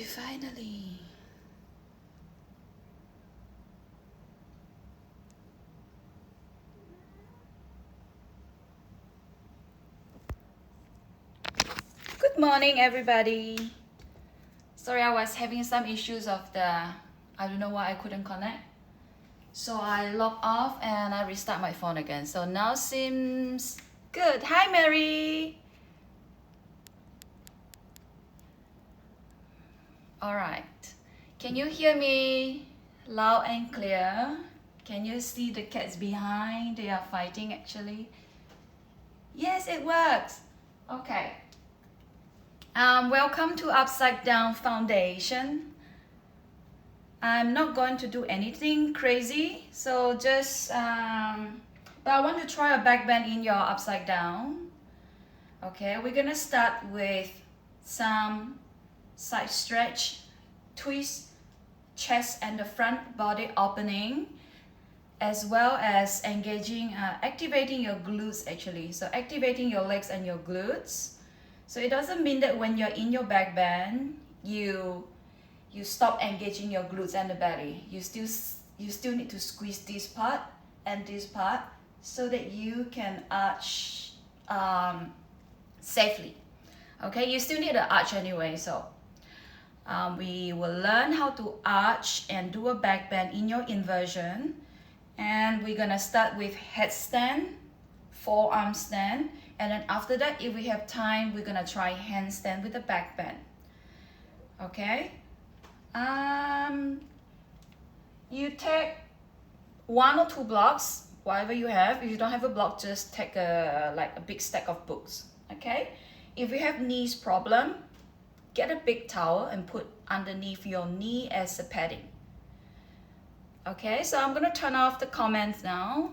Okay, finally. Good morning, everybody. Sorry, I was having some issues of I don't know why I couldn't connect. So I log off and I restart my phone again. So now seems good. Hi, Mary. All right. Can you hear me loud and clear? Can you see the cats behind? They are fighting actually. Yes, it works. Okay. Welcome to Upside Down Foundation. I'm not going to do anything crazy, so just, but I want to try a back bend in your upside down. Okay, we're gonna start with some side stretch, twist, chest and the front body opening, as well as engaging, activating your glutes actually. So activating your legs and your glutes. So it doesn't mean that when you're in your back bend, you stop engaging your glutes and the belly. You still need to squeeze this part and this part so that you can arch safely. Okay, you still need an arch anyway, so we will learn how to arch and do a back bend in your inversion. And we're gonna start with headstand, forearm stand, and then after that, if we have time, we're gonna try handstand with the back bend. Okay. You take 1 or 2 blocks, whatever you have. If you don't have a block, just take a big stack of books. Okay. If you have knees problem, get a big towel and put underneath your knee as a padding. Okay, so I'm gonna turn off the comments now.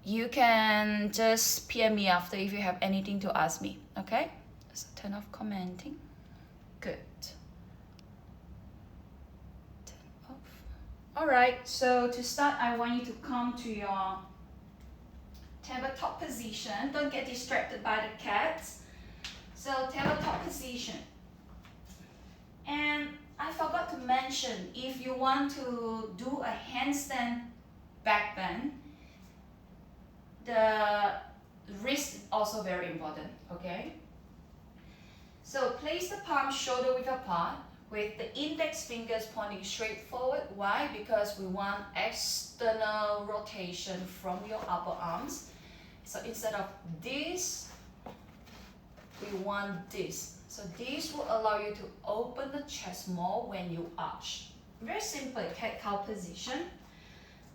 You can just PM me after if you have anything to ask me. Okay, so turn off commenting. Good. Turn off. All right, so to start, I want you to come to your tabletop position. Don't get distracted by the cats. So tabletop position. And I forgot to mention, if you want to do a handstand back bend, the wrist is also very important, okay? So place the palm shoulder width apart with the index fingers pointing straight forward. Why? Because we want external rotation from your upper arms. So instead of this, we want this. So this will allow you to open the chest more when you arch. Very simple cat-cow position.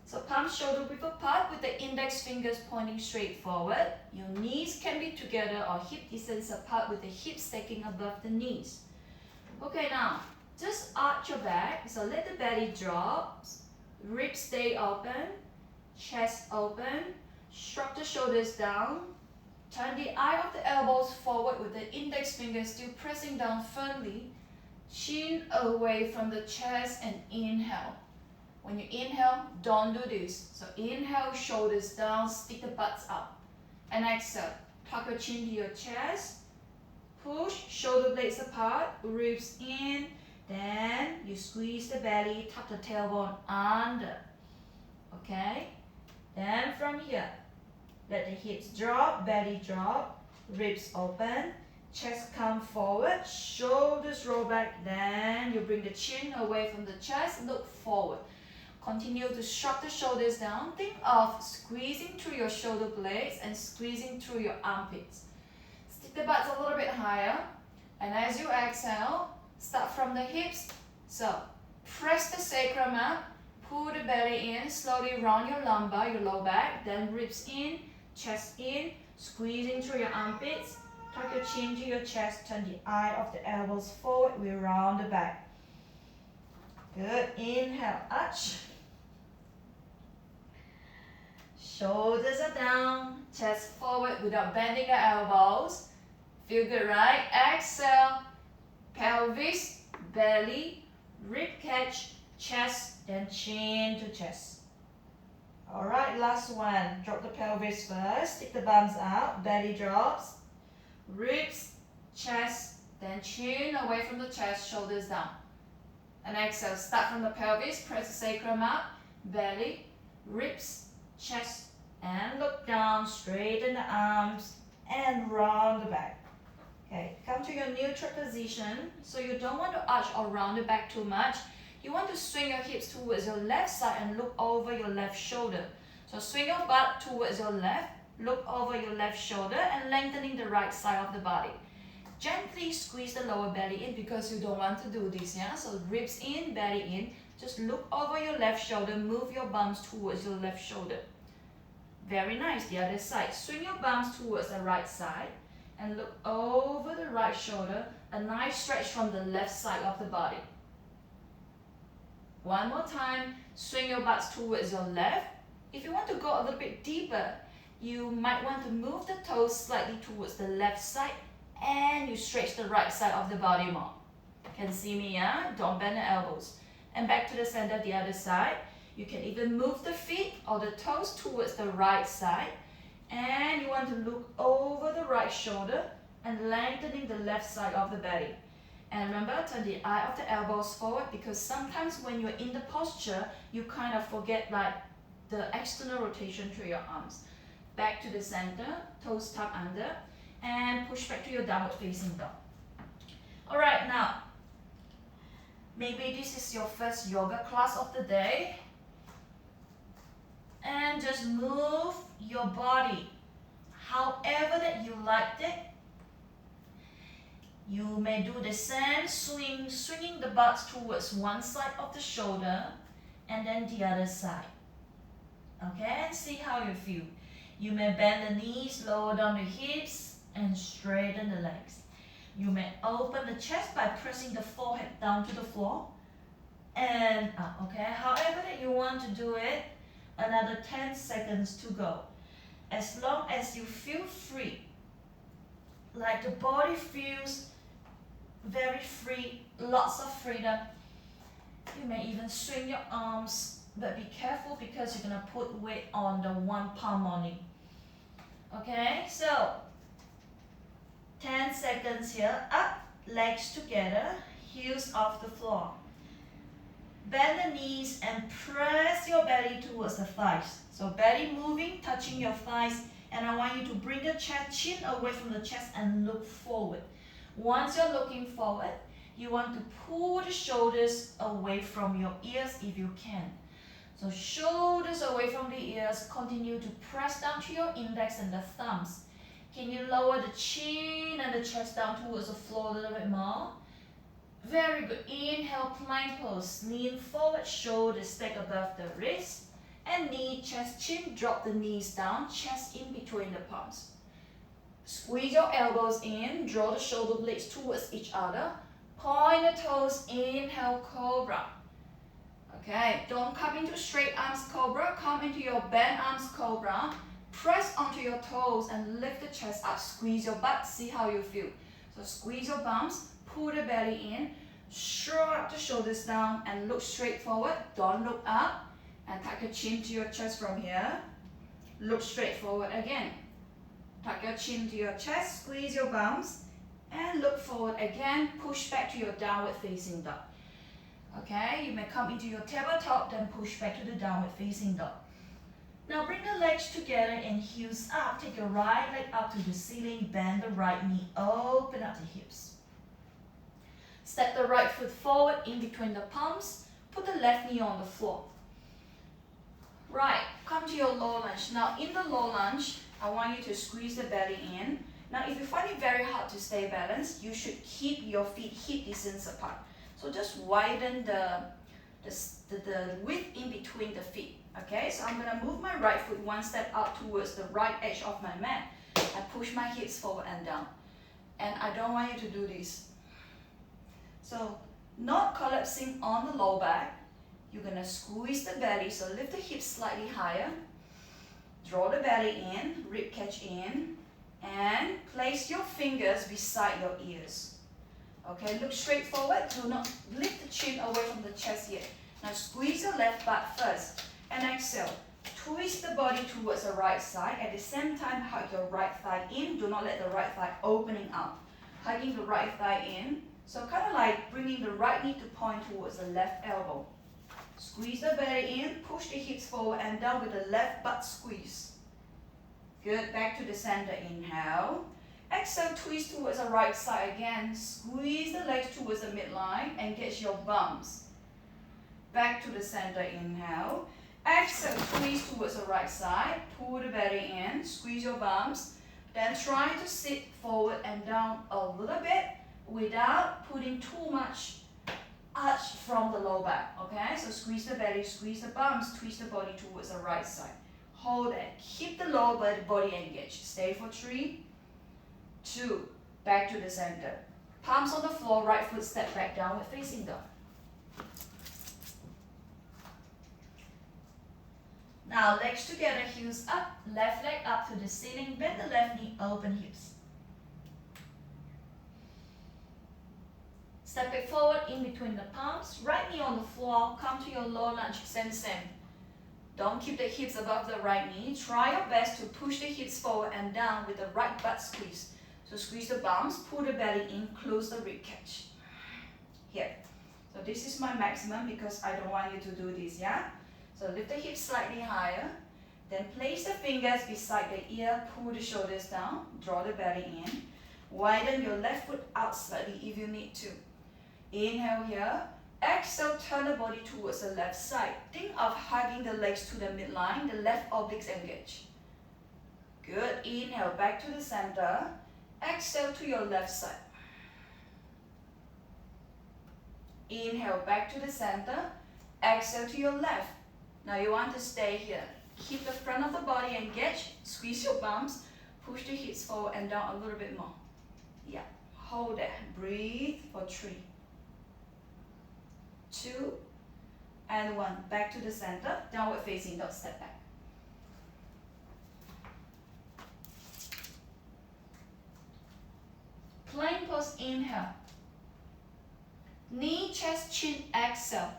So palm shoulder width apart with the index fingers pointing straight forward. Your knees can be together or hip distance apart with the hips stacking above the knees. Okay, now just arch your back. So let the belly drop, ribs stay open, chest open, shrug the shoulders down. Turn the eye of the elbows forward with the index fingers still pressing down firmly. Chin away from the chest and inhale. When you inhale, don't do this. So inhale, shoulders down, stick the butts up. And exhale, tuck your chin to your chest. Push, shoulder blades apart, ribs in. Then you squeeze the belly, tuck the tailbone under. Okay? Then from here, let the hips drop, belly drop, ribs open, chest come forward, shoulders roll back, then you bring the chin away from the chest, look forward. Continue to shrug the shoulders down. Think of squeezing through your shoulder blades and squeezing through your armpits. Stick the butts a little bit higher, and as you exhale, start from the hips. So press the sacrum up, pull the belly in, slowly round your lumbar, your low back, then ribs in, chest in, squeezing through your armpits, tuck your chin to your chest, turn the eye of the elbows forward, we round the back. Good, inhale, arch. Shoulders are down, chest forward without bending the elbows. Feel good, right? Exhale, pelvis, belly, rib cage, chest, then chin to chest. Alright, last one. Drop the pelvis first, stick the bums out, belly drops, ribs, chest, then then chin away from the chest, shoulders down. And exhale, start from the pelvis, press the sacrum up, belly, ribs, chest, and look down, straighten the arms, and round the back. Okay, come to your neutral position. So you don't want to arch or round the back too much. You want to swing your hips towards your left side and look over your left shoulder. So swing your butt towards your left, look over your left shoulder, and lengthening the right side of the body. Gently squeeze the lower belly in because you don't want to do this, yeah? So ribs in, belly in. Just look over your left shoulder, move your bums towards your left shoulder. Very nice, the other side. Swing your bums towards the right side and look over the right shoulder. A nice stretch from the left side of the body. One more time, swing your butts towards your left. If you want to go a little bit deeper, you might want to move the toes slightly towards the left side and you stretch the right side of the body more. Can see me, yeah? Don't bend the elbows. And back to the center, the other side. You can even move the feet or the toes towards the right side. And you want to look over the right shoulder and lengthening the left side of the belly. And remember, turn the eye of the elbows forward because sometimes when you're in the posture, you kind of forget like the external rotation through your arms. Back to the center, toes tucked under, and push back to your downward facing dog. Alright, now, maybe this is your first yoga class of the day. And just move your body however that you liked it. You may do the same swinging the butt towards one side of the shoulder and then the other side. Okay, and see how you feel. You may bend the knees, lower down the hips, and straighten the legs. You may open the chest by pressing the forehead down to the floor and up, okay? However that you want to do it, another 10 seconds to go. As long as you feel free, like the body feels very free, lots of freedom. You may even swing your arms, but be careful because you're gonna put weight on the one palm only. Okay, so 10 seconds here, up, legs together, heels off the floor. Bend the knees and press your belly towards the thighs. So belly moving, touching your thighs, and I want you to bring the chin away from the chest and look forward. Once you're looking forward, you want to pull the shoulders away from your ears if you can. So shoulders away from the ears, continue to press down to your index and the thumbs. Can you lower the chin and the chest down towards the floor a little bit more? Very good. Inhale, plank pose. Lean forward, shoulders stack above the wrist. And knee, chest, chin. Drop the knees down, chest in between the palms. Squeeze your elbows in. Draw the shoulder blades towards each other. Point the toes. Inhale, Cobra. Okay, don't come into straight arms Cobra. Come into your bent arms Cobra. Press onto your toes and lift the chest up. Squeeze your butt. See how you feel. So squeeze your bums. Pull the belly in, shrug the shoulders down and look straight forward. Don't look up and tuck your chin to your chest from here. Look straight forward again. Tuck your chin to your chest, squeeze your bums and look forward again. Push back to your downward facing dog. Okay, you may come into your tabletop, then push back to the downward facing dog. Now bring the legs together and heels up. Take your right leg up to the ceiling, bend the right knee, open up the hips. Step the right foot forward in between the palms. Put the left knee on the floor. Right, come to your low lunge. Now in the low lunge, I want you to squeeze the belly in. Now if you find it very hard to stay balanced, you should keep your feet hip distance apart. So just widen the width in between the feet. Okay, so I'm gonna move my right foot one step out towards the right edge of my mat. I push my hips forward and down. And I don't want you to do this. So, not collapsing on the low back. You're going to squeeze the belly, so lift the hips slightly higher. Draw the belly in, rib cage in, and place your fingers beside your ears. Okay, look straight forward. Do not lift the chin away from the chest yet. Now squeeze your left butt first, and exhale. Twist the body towards the right side. At the same time, hug your right thigh in. Do not let the right thigh opening out. hugging the right thigh in. So kind of like bringing the right knee to point towards the left elbow. Squeeze the belly in, push the hips forward and down with the left butt squeeze. Good, back to the center, inhale. Exhale, twist towards the right side again. Squeeze the legs towards the midline, engage your bums. Back to the center, inhale. Exhale, twist towards the right side, pull the belly in, squeeze your bums. Then try to sit forward and down a little bit without putting too much arch from the low back, okay? So squeeze the belly, squeeze the bums, twist the body towards the right side. Hold it, keep the lower body engaged. Stay for 3, 2, back to the center. Palms on the floor, right foot step back, downward facing dog. Now legs together, heels up, left leg up to the ceiling, bend the left knee, open hips. Step it forward in between the palms, right knee on the floor, come to your low lunge, same. Don't keep the hips above the right knee. Try your best to push the hips forward and down with the right butt squeeze. So squeeze the bums, pull the belly in, close the rib cage. Here. So this is my maximum because I don't want you to do this, yeah? So lift the hips slightly higher. Then place the fingers beside the ear, pull the shoulders down, draw the belly in. Widen your left foot out slightly if you need to. Inhale here. Exhale, turn the body towards the left side. Think of hugging the legs to the midline, the left obliques engage. Good. Inhale, back to the center. Exhale to your left side. Inhale, back to the center. Exhale to your left. Now you want to stay here. Keep the front of the body engaged. Squeeze your bums. Push the hips forward and down a little bit more. Yeah. Hold that. Breathe for 3, 2, and 1. Back to the center. Downward facing dog, step back. Plank pose, inhale. Knee, chest, chin, exhale.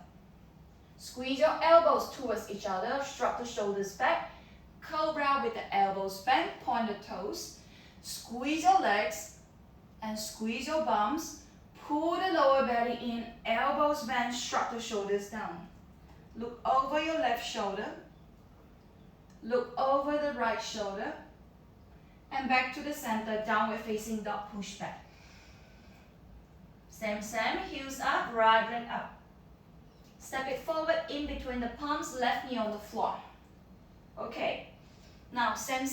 Squeeze your elbows towards each other, shrug the shoulders back. Cobra with the elbows bent, point the toes. Squeeze your legs and squeeze your bums. Pull the lower belly in, elbows bent, shrug the shoulders down. Look over your left shoulder. Look over the right shoulder. And back to the center, downward facing dog, push back. Same, heels up, right leg up. Step it forward in between the palms, left knee on the floor. Okay, now same.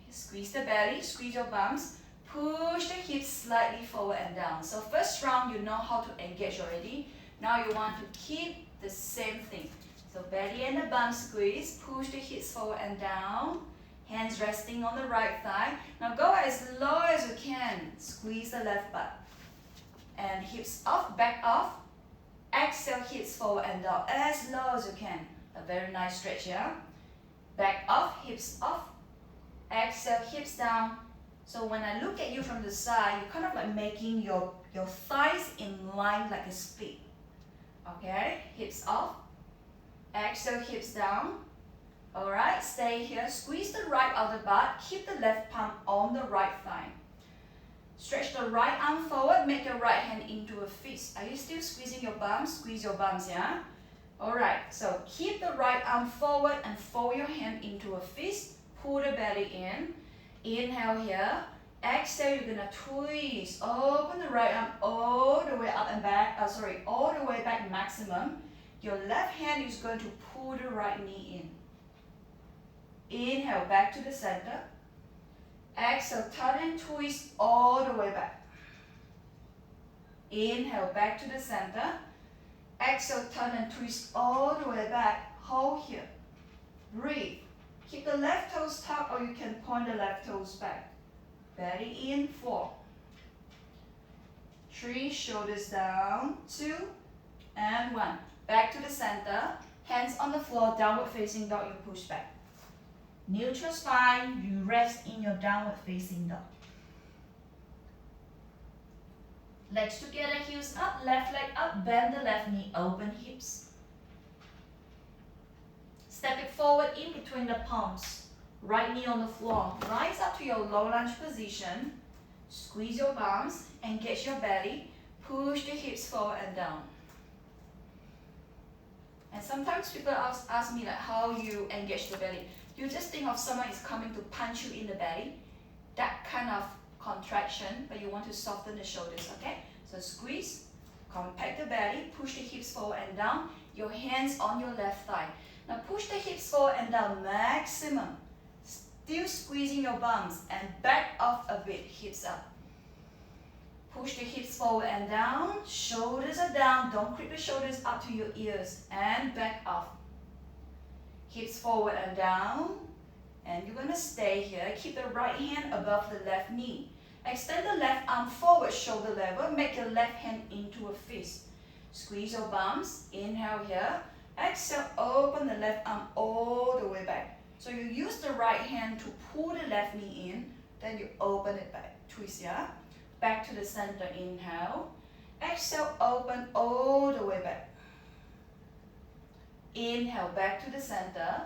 Squeeze the belly, squeeze your bums, push the hips slightly forward and down. So first round, you know how to engage already. Now you want to keep the same thing. So belly and the bum squeeze, push the hips forward and down. Hands resting on the right thigh. Now go as low as you can. Squeeze the left butt. And hips off, back off. Exhale, hips forward and down as low as you can. A very nice stretch, yeah? Back off, hips off. Exhale, hips down. So when I look at you from the side, you're kind of like making your thighs in line like a split. Okay, hips off. Exhale, hips down. Alright, stay here. Squeeze the right outer butt. Keep the left palm on the right thigh. Stretch the right arm forward, make your right hand into a fist. Are you still squeezing your bums? Squeeze your bums, yeah? Alright, so keep the right arm forward and fold your hand into a fist. Pull the belly in. Inhale here. Exhale, you're gonna twist. Open the right arm all the way up and back. All the way back maximum. Your left hand is going to pull the right knee in. Inhale, back to the center. Exhale, turn and twist all the way back. Inhale, back to the center. Exhale, turn and twist all the way back. Hold here. Breathe. Keep the left toes tucked or you can point the left toes back. Belly in, 4, 3, shoulders down, 2, and 1. Back to the center. Hands on the floor, downward facing dog, you push back. Neutral spine, you rest in your downward facing dog. Legs together, heels up, left leg up, bend the left knee, open hips. Step it forward in between the palms. Right knee on the floor. Rise up to your low lunge position. Squeeze your bums, engage your belly, push the hips forward and down. And sometimes people ask me like how you engage the belly. You just think of someone is coming to punch you in the belly, that kind of contraction, but you want to soften the shoulders, okay? So squeeze, compact the belly, push the hips forward and down, your hands on your left thigh. Now push the hips forward and down maximum. Still squeezing your bums and back off a bit, hips up. Push the hips forward and down, shoulders are down, don't creep the shoulders up to your ears, and back off. Hips forward and down, and you're gonna stay here. Keep the right hand above the left knee. Extend the left arm forward, shoulder level, make your left hand into a fist. Squeeze your bums, inhale here, exhale, open the left arm all the way back. So you use the right hand to pull the left knee in, then you open it back, twist, yeah? Back to the center, inhale. Exhale, open all the way back. Inhale, back to the center.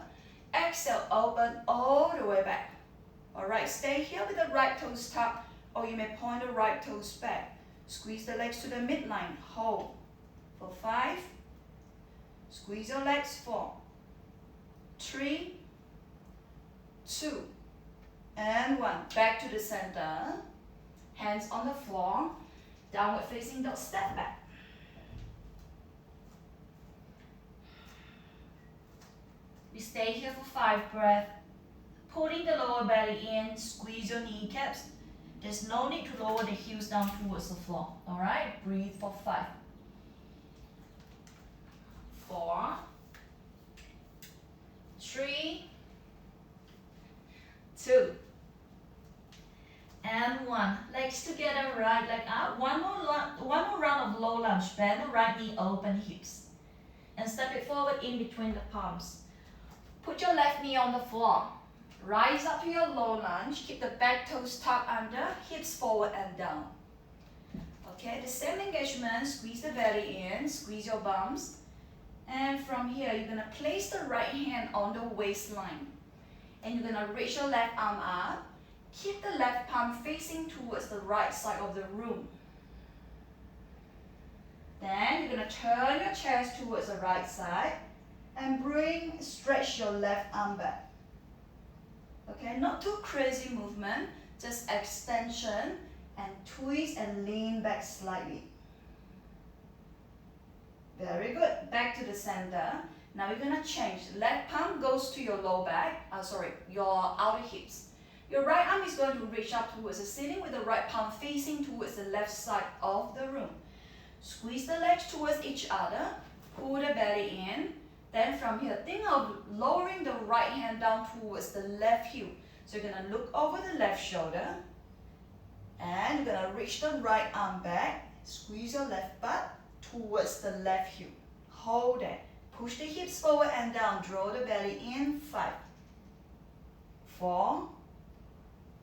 Exhale, open all the way back. Alright, stay here with the right toes tucked, or you may point the right toes back. Squeeze the legs to the midline, hold. For 5. Squeeze your legs, 4. 3, 2, and 1. Back to the center. Hands on the floor. Downward facing dog, step back. We stay here for 5 breaths. Pulling the lower belly in, squeeze your kneecaps. There's no need to lower the heels down towards the floor. Alright, breathe for 5. 4, 3, 2, and 1. Legs together, right leg out. One more round of low lunge. Bend the right knee, open hips. And step it forward in between the palms. Put your left knee on the floor. Rise up to your low lunge. Keep the back toes tucked under, hips forward and down. Okay, the same engagement. Squeeze the belly in, squeeze your bums. And from here, you're going to place the right hand on the waistline. And you're going to reach your left arm up. Keep the left palm facing towards the right side of the room. Then you're going to turn your chest towards the right side and stretch your left arm back. Okay, not too crazy movement, just extension and twist and lean back slightly. Very good. Back to the center. Now you're going to change. Left palm goes to your low back, your outer hips. Your right arm is going to reach up towards the ceiling with the right palm facing towards the left side of the room. Squeeze the legs towards each other, pull the belly in. Then from here, think of lowering the right hand down towards the left heel. So you're going to look over the left shoulder and you're going to reach the right arm back, squeeze your left butt towards the left heel. Hold it. Push the hips forward and down, draw the belly in. 5, 4,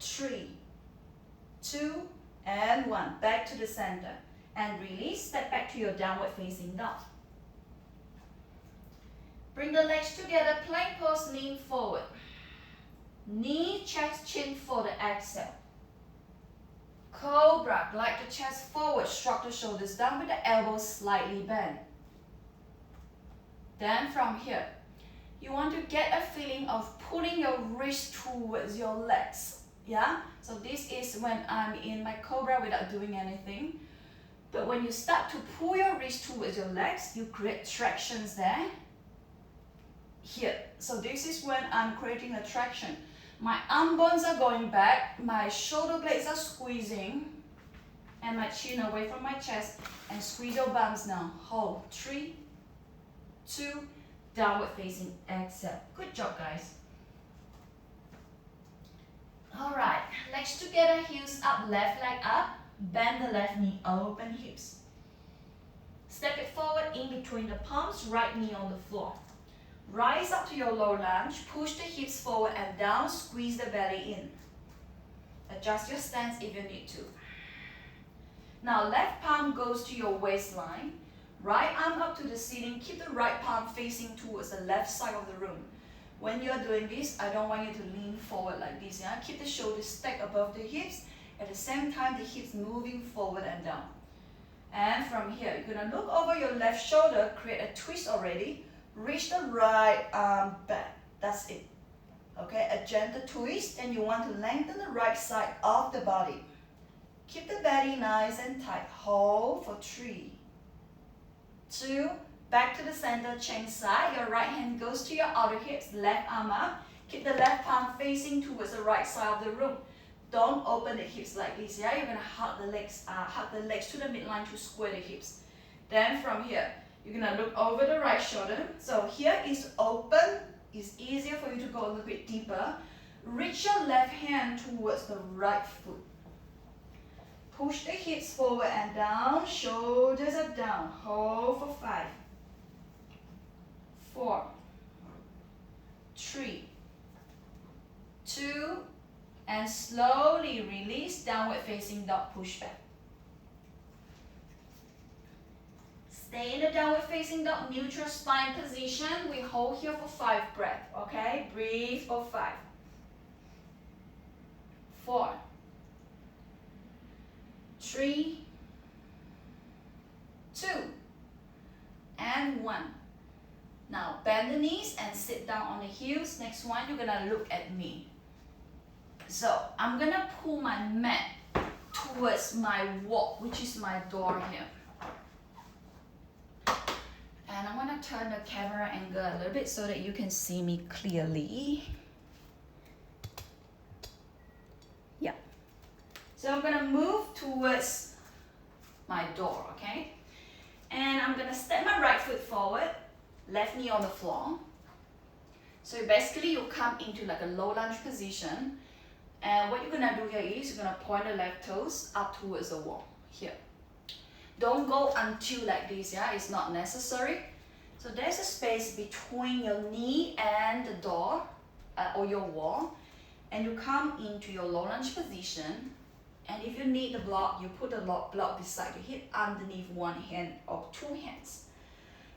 3, 2, and 1. Back to the center. And release, step back to your downward facing dog. Bring the legs together, plank pose, lean forward. Knee, chest, chin for the exhale. Cobra, glide the chest forward, shrug the shoulders down with the elbows slightly bent. Then from here, you want to get a feeling of pulling your wrist towards your legs. Yeah? So this is when I'm in my Cobra without doing anything. But when you start to pull your wrist towards your legs, you create tractions there. Here. So this is when I'm creating a traction. My arm bones are going back, my shoulder blades are squeezing, and my chin away from my chest. And squeeze your bums now. Hold. 3, 2, downward facing exhale. Good job, guys. Alright, legs together, heels up, left leg up. Bend the left knee, open hips. Step it forward in between the palms, right knee on the floor. Rise up to your low lunge, push the hips forward and down, squeeze the belly in. Adjust your stance if you need to. Now left palm goes to your waistline, right arm up to the ceiling, keep the right palm facing towards the left side of the room. When you're doing this, I don't want you to lean forward like this. Yeah? Keep the shoulders stacked above the hips At the same time, the hips moving forward and down. And from here, you're gonna look over your left shoulder, create a twist already. Reach the right arm back. That's it. Okay, a gentle twist, and you want to lengthen the right side of the body. Keep the belly nice and tight. Hold for 3, 2, back to the center, change side. Your right hand goes to your outer hips, left arm up. Keep the left palm facing towards the right side of the room. Don't open the hips like this, yeah? You're gonna hug the legs to the midline to square the hips. Then from here, you're gonna look over the right shoulder. So here is open. It's easier for you to go a little bit deeper. Reach your left hand towards the right foot. Push the hips forward and down. Shoulders are down. Hold for 5, 4, 3, 2, and slowly release. Downward facing dog, push back. Stay in the downward facing dog, neutral spine position. We hold here for 5 breaths, okay? Breathe for 5, 4, 3, 2, and 1. Now bend the knees and sit down on the heels. Next one, you're gonna look at me. So I'm gonna pull my mat towards my wall, which is my door here. And I'm gonna turn the camera angle a little bit so that you can see me clearly. Yeah. So I'm gonna move towards my door, okay? And I'm gonna step my right foot forward, left knee on the floor. So basically you come into like a low lunge position. And what you're gonna do here is you're gonna point the left toes up towards the wall, here. Don't go until like this, yeah? It's not necessary. So there's a space between your knee and the door or your wall. And you come into your low lunge position. And if you need the block, you put the block beside your hip underneath one hand or 2 hands.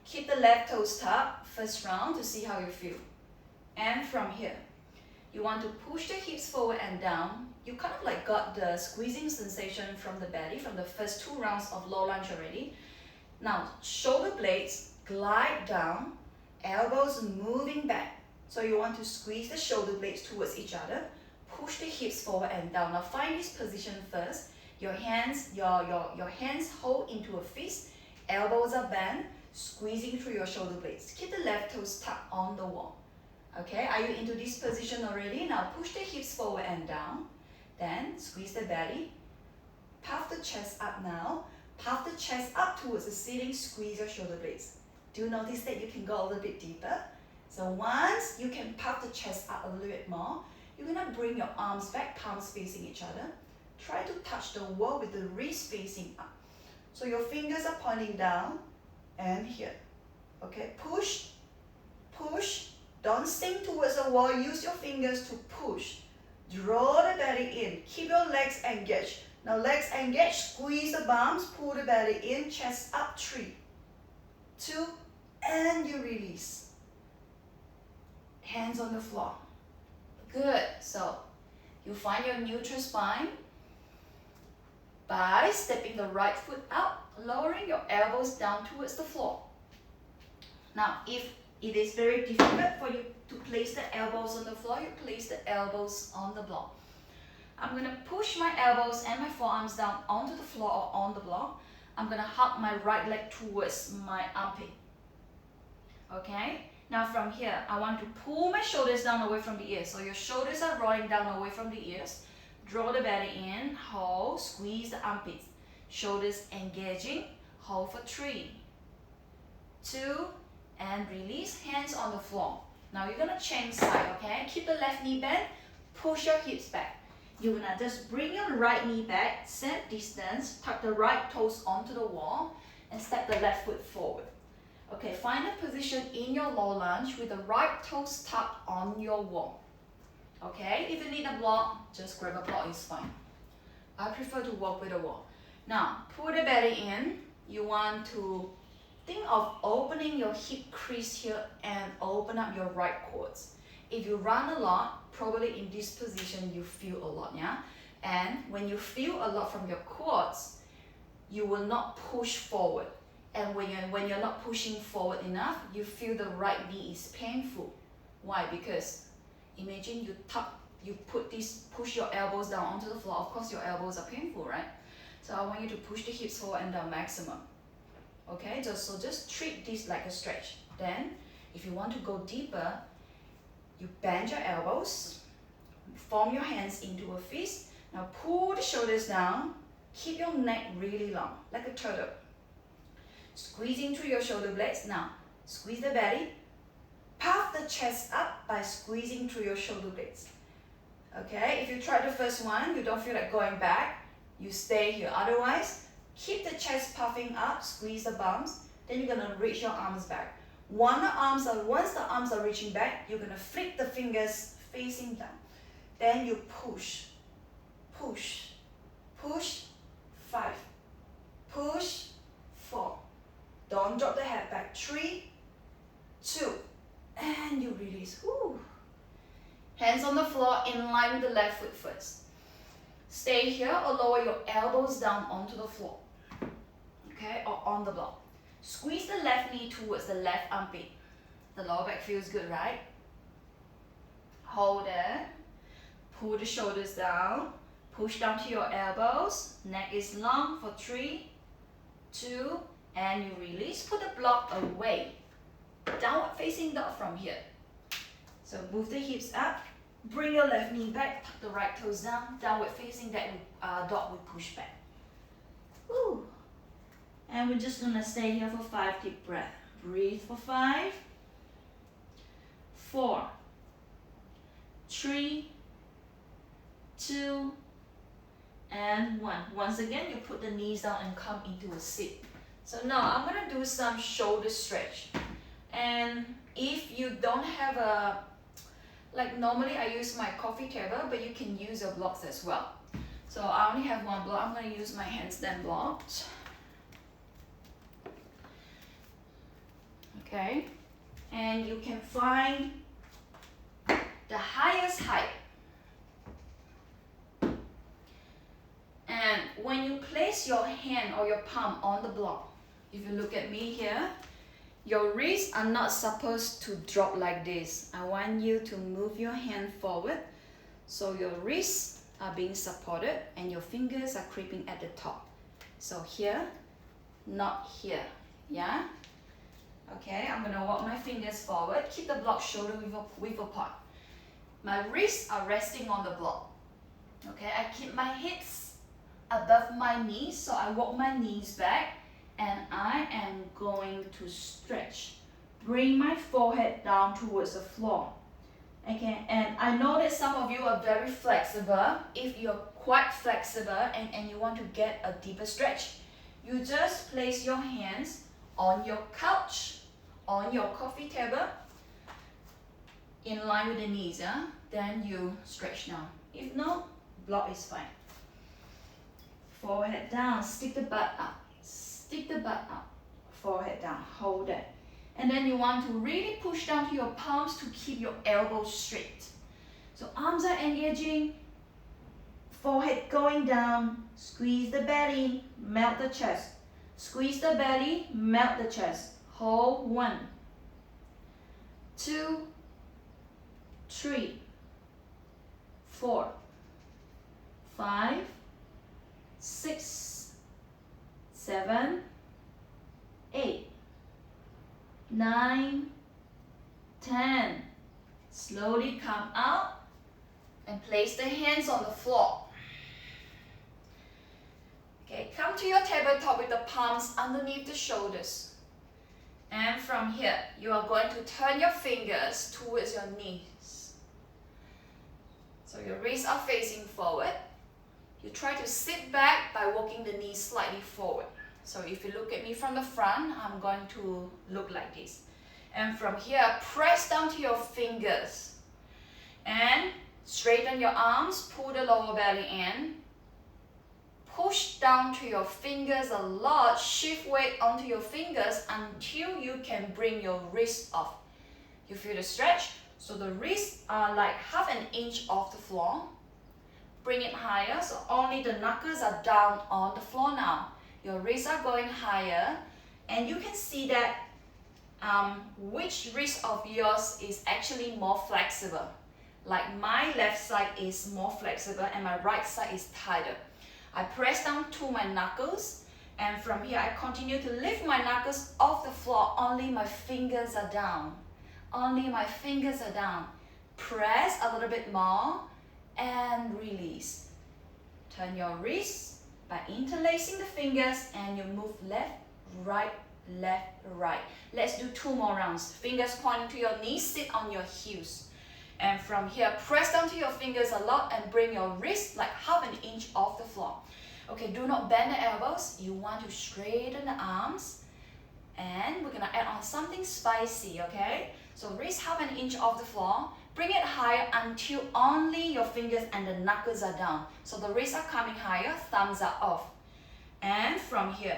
Keep the left toes tucked, first round to see how you feel. And from here, you want to push the hips forward and down. You kind of like got the squeezing sensation from the belly from the first 2 rounds of low lunge already. Now, shoulder blades glide down, elbows moving back. So you want to squeeze the shoulder blades towards each other. Push the hips forward and down. Now find this position first. Your hands hold into a fist. Elbows are bent, squeezing through your shoulder blades. Keep the left toes tucked on the wall. Okay, are you into this position already? Now push the hips forward and down. Then squeeze the belly. Puff the chest up now. Puff the chest up towards the ceiling. Squeeze your shoulder blades. Do notice that you can go a little bit deeper. So once you can puff the chest up a little bit more, you're gonna bring your arms back, palms facing each other. Try to touch the wall with the wrist facing up. So your fingers are pointing down and here. Okay, push, push. Don't sink towards the wall. Use your fingers to push. Draw the belly in. Keep your legs engaged. Now legs engaged. Squeeze the bums. Pull the belly in. Chest up. 3, 2, and you release. Hands on the floor. Good. So you find your neutral spine by stepping the right foot out, lowering your elbows down towards the floor. Now, if it is very difficult for you to place the elbows on the floor, you place the elbows on the block. I'm going to push my elbows and my forearms down onto the floor or on the block. I'm going to hug my right leg towards my armpit. Okay? Now from here, I want to pull my shoulders down away from the ears. So your shoulders are rolling down away from the ears. Draw the belly in, hold, squeeze the armpits. Shoulders engaging, hold for 3, 2, and release, hands on the floor. Now you're gonna change side, okay? Keep the left knee bent, push your hips back. You're gonna just bring your right knee back, same distance, tuck the right toes onto the wall, and step the left foot forward. Okay, find a position in your low lunge with the right toes tucked on your wall. Okay, if you need a block, just grab a block, it's fine. I prefer to walk with a wall. Now, pull the belly in. You want to think of opening your hip crease here and open up your right quads. If you run a lot, probably in this position you feel a lot, yeah? And when you feel a lot from your quads, you will not push forward. And when you're not pushing forward enough, you feel the right knee is painful. Why? Because imagine you push your elbows down onto the floor. Of course your elbows are painful, right? So I want you to push the hips forward and down maximum. Okay, so just treat this like a stretch. Then, if you want to go deeper, you bend your elbows, form your hands into a fist. Now pull the shoulders down, keep your neck really long, like a turtle. Squeezing through your shoulder blades. Now, squeeze the belly, puff the chest up by squeezing through your shoulder blades. Okay, if you try the first one, you don't feel like going back, you stay here. Otherwise, keep the chest puffing up, squeeze the bums, then you're gonna reach your arms back. Once the arms are reaching back, you're gonna flick the fingers facing down. Then you push, push, push, 5, push, 4. Don't drop the head back. 3, 2, and you release. Woo. Hands on the floor in line with the left foot first. Stay here or lower your elbows down onto the floor. Okay, or on the block. Squeeze the left knee towards the left armpit. The lower back feels good, right? Hold it. Pull the shoulders down. Push down to your elbows. Neck is long for 3, 2, and you release. Put the block away. Downward facing dog from here. So move the hips up. Bring your left knee back. Tuck the right toes down. Downward facing dog will push back. Woo. And we're just gonna stay here for 5 deep breaths. Breathe for 5, 4, 3, 2, and 1. Once again, you put the knees down and come into a sit. So now I'm gonna do some shoulder stretch. And if you don't have like normally I use my coffee table, but you can use your blocks as well. So I only have one block. I'm gonna use my handstand blocks. Okay, and you can find the highest height. And when you place your hand or your palm on the block, if you look at me here, your wrists are not supposed to drop like this. I want you to move your hand forward so your wrists are being supported and your fingers are creeping at the top. So here, not here, yeah? Okay, I'm gonna walk my fingers forward. Keep the block shoulder width apart. My wrists are resting on the block. Okay, I keep my hips above my knees, so I walk my knees back and I am going to stretch. Bring my forehead down towards the floor. Okay, and I know that some of you are very flexible. If you're quite flexible and you want to get a deeper stretch, you just place your hands on your couch, on your coffee table, in line with the knees, yeah? Then you stretch down. If not, block is fine. Forehead down, stick the butt up. Stick the butt up. Forehead down, hold it. And then you want to really push down to your palms to keep your elbows straight. So arms are engaging, forehead going down, squeeze the belly, melt the chest. Squeeze the belly, melt the chest. Hold 1, 2, 3, 4, 5, 6, 7, 8, 9, 10. Slowly come out and place the hands on the floor. Okay, come to your tabletop with the palms underneath the shoulders. And from here, you are going to turn your fingers towards your knees. So your wrists are facing forward. You try to sit back by walking the knees slightly forward. So if you look at me from the front, I'm going to look like this. And from here, press down to your fingers. And straighten your arms, pull the lower belly in. Push down to your fingers a lot, shift weight onto your fingers until you can bring your wrist off. You feel the stretch? So the wrists are like 1/2 inch off the floor. bring it higher, so only the knuckles are down on the floor now. Your wrists are going higher, and you can see that which wrist of yours is actually more flexible. Like my left side is more flexible and my right side is tighter. I press down to my knuckles, and from here I continue to lift my knuckles off the floor. Only my fingers are down. Only my fingers are down. Press a little bit more and release. Turn your wrists by interlacing the fingers and you move left, right, left, right. Let's do 2 more rounds. Fingers pointing to your knees, sit on your heels. And from here, press down to your fingers a lot and bring your wrist like half an inch off the floor. Okay, do not bend the elbows. You want to straighten the arms. And we're gonna add on something spicy, okay? So wrist half an inch off the floor. Bring it higher until only your fingers and the knuckles are down. So the wrists are coming higher, thumbs are off. And from here,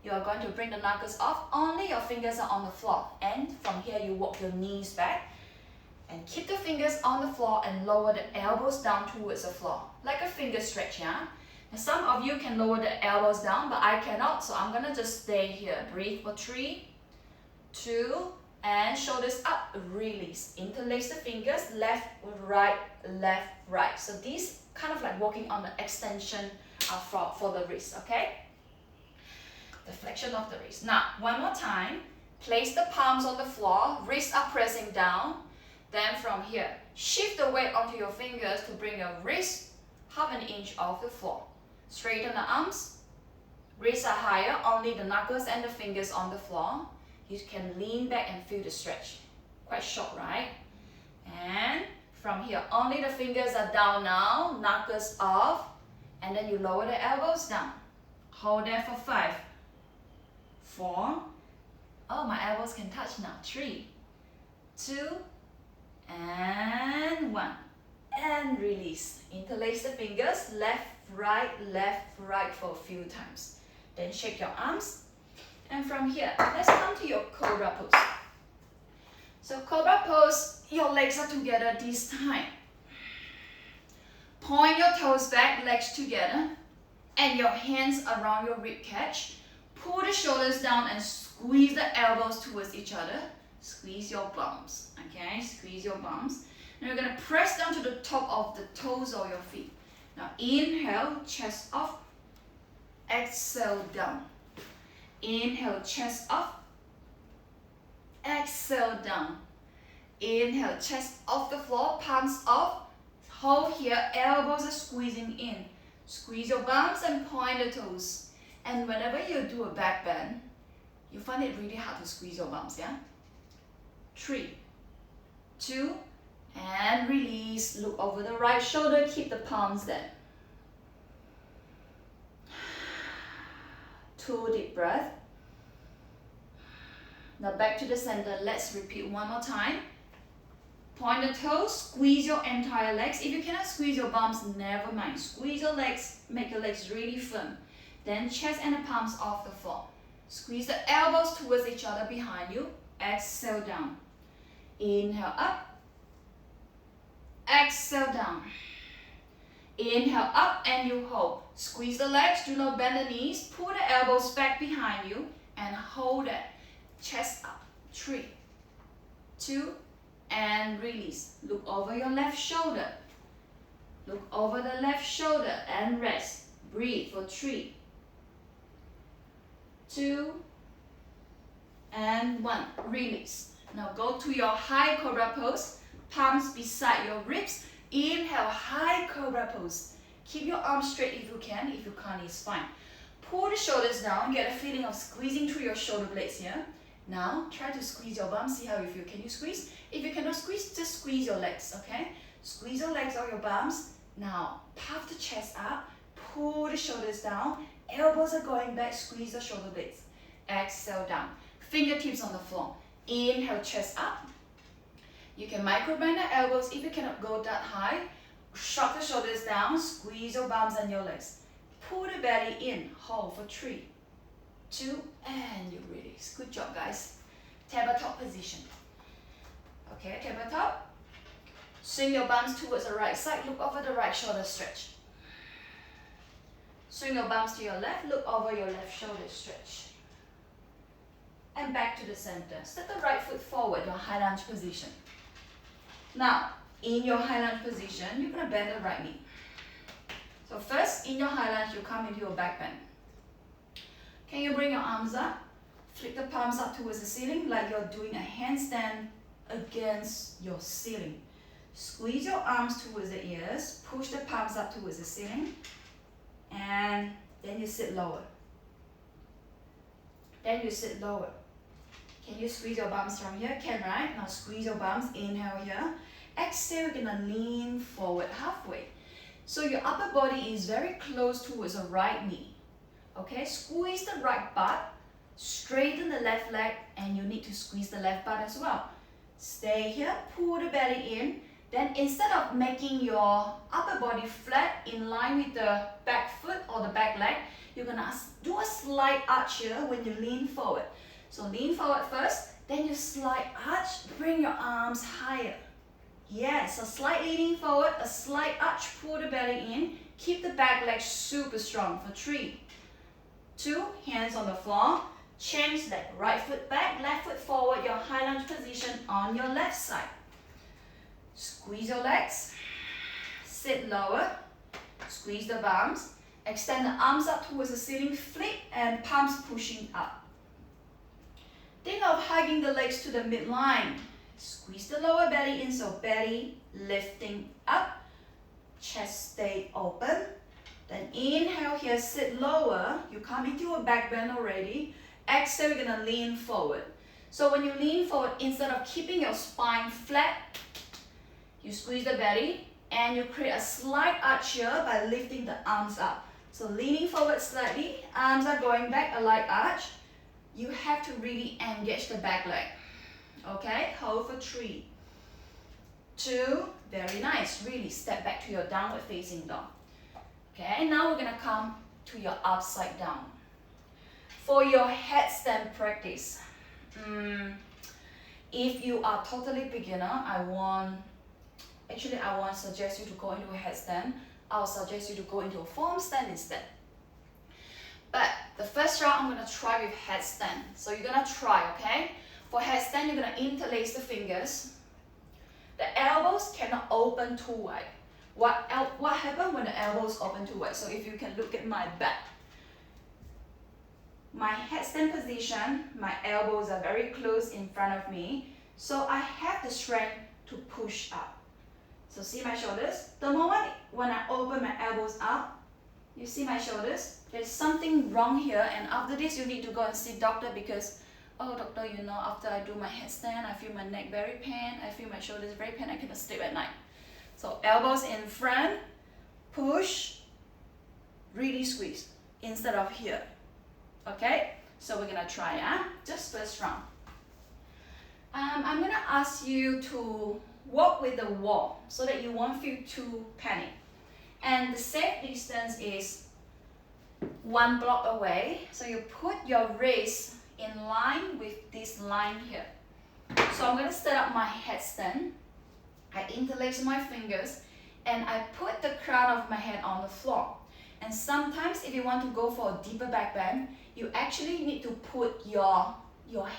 you are going to bring the knuckles off, only your fingers are on the floor. And from here, you walk your knees back. And keep the fingers on the floor and lower the elbows down towards the floor. Like a finger stretch, yeah? Now some of you can lower the elbows down, but I cannot, so I'm gonna just stay here. Breathe for 3, 2, and shoulders up, release. Interlace the fingers, left, right. So these kind of like walking on the extension for the wrist, okay? The flexion of the wrist. Now, one more time. Place the palms on the floor, wrists are pressing down. Then from here, shift the weight onto your fingers to bring your wrist half an inch off the floor. Straighten the arms. Wrists are higher, only the knuckles and the fingers on the floor. You can lean back and feel the stretch. Quite short, right? And from here, only the fingers are down now, knuckles off. And then you lower the elbows down. Hold there for 5, 4. Oh, my elbows can touch now. 3, 2, and 1. And release. Interlace the fingers, left, right for a few times. Then shake your arms. And from here, let's come to your Cobra pose. So Cobra pose, your legs are together this time. Point your toes back, legs together, and your hands around your rib cage. Pull the shoulders down and squeeze the elbows towards each other. Squeeze your bums, okay? Squeeze your bums. Now you're gonna press down to the top of the toes or your feet. Now inhale, chest up. Exhale, down. Inhale, chest up. Exhale, down. Inhale, chest off the floor, palms up. Hold here, elbows are squeezing in. Squeeze your bums and point the toes. And whenever you do a back bend, you find it really hard to squeeze your bums, yeah? 3, 2, and release. Look over the right shoulder, keep the palms there. 2 deep breaths. Now back to the center. Let's repeat one more time. Point the toes, squeeze your entire legs. If you cannot squeeze your bums, never mind. Squeeze your legs, make your legs really firm. Then chest and the palms off the floor. Squeeze the elbows towards each other behind you. Exhale down. Inhale up. Exhale down. Inhale up and you hold. Squeeze the legs, do not bend the knees. Pull the elbows back behind you and hold it. Chest up. 3, 2, and release. Look over your left shoulder. Look over the left shoulder and rest. Breathe for 3, 2, and 1. Release. Now go to your high Cobra pose. Palms beside your ribs. Inhale, high Cobra pose. Keep your arms straight if you can. If you can't, it's fine. Pull the shoulders down. Get a feeling of squeezing through your shoulder blades here. Now, try to squeeze your bum. See how you feel. Can you squeeze? If you cannot squeeze, just squeeze your legs, okay? Squeeze your legs or your bums. Now, puff the chest up. Pull the shoulders down. Elbows are going back. Squeeze the shoulder blades. Exhale down. Fingertips on the floor. Inhale, chest up. You can micro bend the elbows if you cannot go that high. Shrug the shoulders down. Squeeze your bums and your legs. Pull the belly in. Hold for 3, 2, and you release. Good job, guys. Tabletop position. Okay, tabletop. Swing your bums towards the right side. Look over the right shoulder stretch. Swing your bums to your left, look over your left shoulder, stretch. And back to the center. Step the right foot forward, your high lunge position. Now, in your high lunge position, you're going to bend the right knee. So first, in your high lunge, you come into your back bend. Can you bring your arms up? Flick the palms up towards the ceiling like you're doing a handstand against your ceiling. Squeeze your arms towards the ears, push the palms up towards the ceiling, and then you sit lower. Then you sit lower. Can you squeeze your bums from here? Can, right? Now squeeze your bums, inhale here. Exhale, you're gonna lean forward halfway. So your upper body is very close towards the right knee. Okay, squeeze the right butt, straighten the left leg, and you need to squeeze the left butt as well. Stay here, pull the belly in. Then instead of making your upper body flat in line with the back foot or the back leg, you're gonna do a slight arch here when you lean forward. So lean forward first, then you slight arch, bring your arms higher. Yes, a slight leaning forward, a slight arch, pull the belly in, keep the back leg super strong for 3, 2, hands on the floor, change leg, right foot back, left foot forward, your high lunge position on your left side. Squeeze your legs, sit lower, squeeze the bums, extend the arms up towards the ceiling, flip and palms pushing up. Think of hugging the legs to the midline. Squeeze the lower belly in, so belly lifting up, chest stay open. Then inhale here, sit lower, you come into a back bend already. Exhale, you're gonna lean forward. So when you lean forward, instead of keeping your spine flat, you squeeze the belly and you create a slight arch here by lifting the arms up. So leaning forward slightly, arms are going back, a light arch. You have to really engage the back leg. Okay, hold for 3, 2, very nice. Really step back to your downward facing dog. Okay, now we're gonna come to your upside down. For your headstand practice, if you are totally beginner, I won't suggest you to go into a headstand. I'll suggest you to go into a foam stand instead. But the first round, I'm gonna try with headstand. So you're gonna try, okay? For headstand, you're gonna interlace the fingers. The elbows cannot open too wide. What happens when the elbows open too wide? So if you can look at my back. My headstand position, my elbows are very close in front of me. So I have the strength to push up. So see my shoulders? The moment when I open my elbows up, you see my shoulders? There's something wrong here, and after this you need to go and see doctor because, oh doctor, you know, after I do my headstand, I feel my neck very pain, I feel my shoulders very pain, I cannot sleep at night. So elbows in front, push, really squeeze instead of here. Okay, so we're gonna try, just first round. I'm gonna ask you to walk with the wall so that you won't feel too panic. And the safe distance is 1 block away. So you put your wrist in line with this line here. So I'm gonna set up my headstand. I interlace my fingers and I put the crown of my head on the floor. And sometimes if you want to go for a deeper back bend, you actually need to put your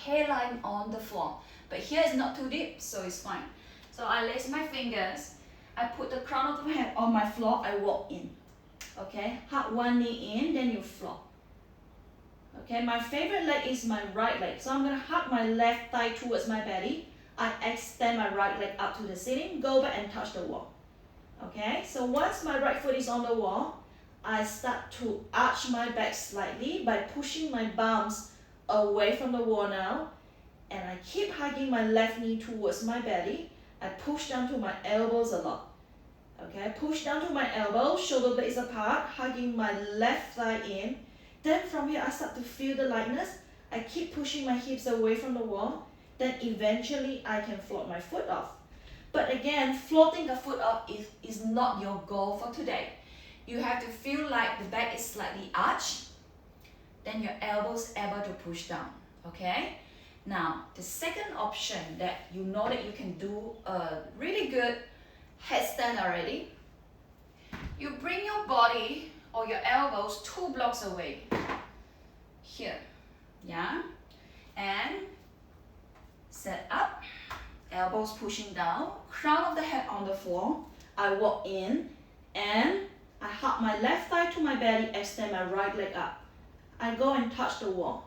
hairline on the floor. But here is not too deep, so it's fine. So I lace my fingers, I put the crown of my head on my floor, I walk in. Okay, hug one knee in, then you floor. Okay, my favorite leg is my right leg. So I'm gonna hug my left thigh towards my belly. I extend my right leg up to the ceiling, go back and touch the wall. Okay, so once my right foot is on the wall, I start to arch my back slightly by pushing my bums away from the wall now. And I keep hugging my left knee towards my belly. I push down to my elbows a lot. Okay, push down to my elbows, shoulder blades apart, hugging my left thigh in. Then from here, I start to feel the lightness. I keep pushing my hips away from the wall. Then eventually, I can float my foot off. But again, floating the foot off is not your goal for today. You have to feel like the back is slightly arched. Then your elbows able to push down, okay? Now, the second option that you know that you can do a really good headstand already, you bring your body or your elbows 2 blocks away. Here, yeah? And set up, elbows pushing down, crown of the head on the floor. I walk in and I hug my left thigh to my belly, extend my right leg up. I go and touch the wall.